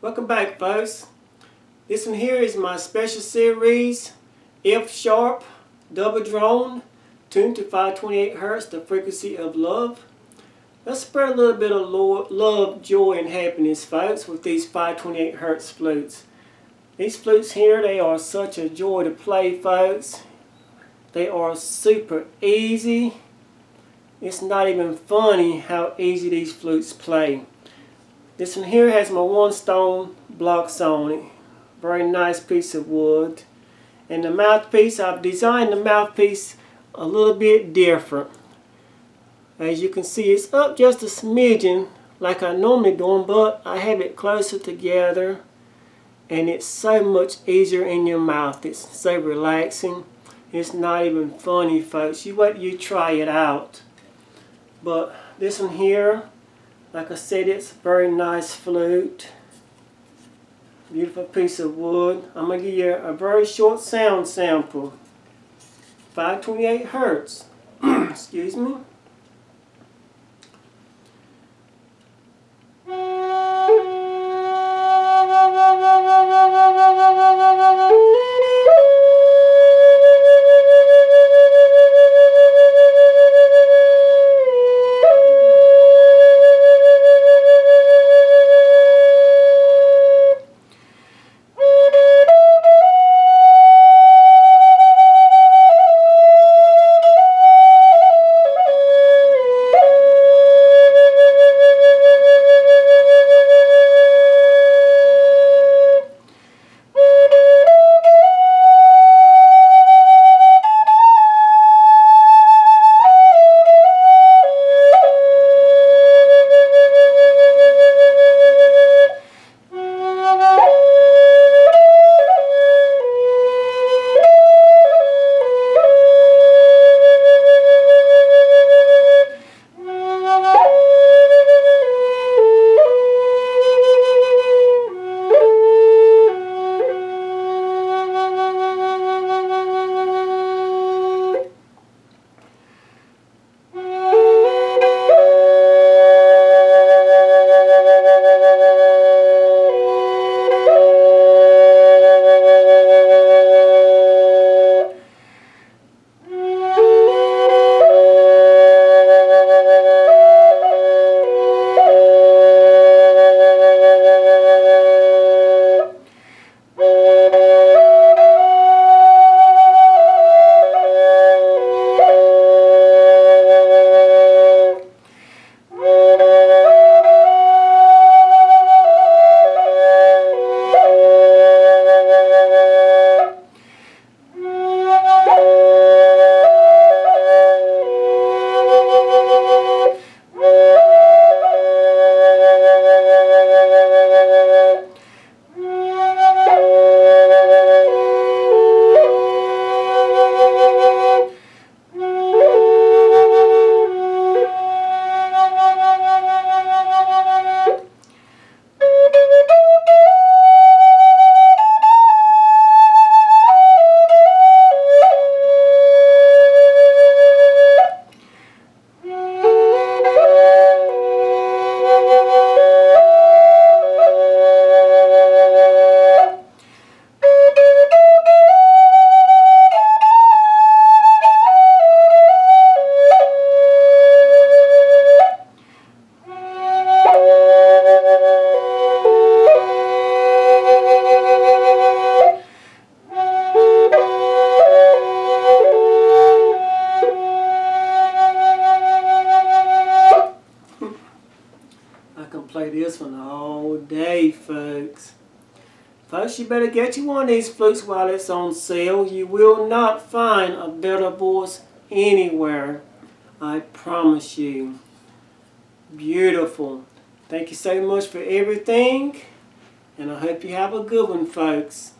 Welcome back, folks. This one here is my special series, F sharp, double drone, tuned to 528 Hz, the frequency of love. Let's spread a little bit of love, joy, and happiness, folks, with these 528 Hz flutes. These flutes here, they are such a joy to play, folks. They are super easy. It's not even funny how easy these flutes play. This one here has my one stone blocks on it. Very nice piece of wood. And the mouthpiece, I've designed the mouthpiece a little bit different. As you can see, it's up just a smidgen like I normally do, but I have it closer together. And it's so much easier in your mouth. It's so relaxing. It's not even funny, folks. You wait till you try it out. But this one here, like I said, it's a very nice flute. Beautiful piece of wood. I'm going to give you a very short sound sample. 528 Hertz. Excuse me. I can play this one all day, folks. Folks, you better get you one of these flutes while it's on sale. You will not find a better voice anywhere. I promise you. Beautiful. Thank you so much for everything. And I hope you have a good one, folks.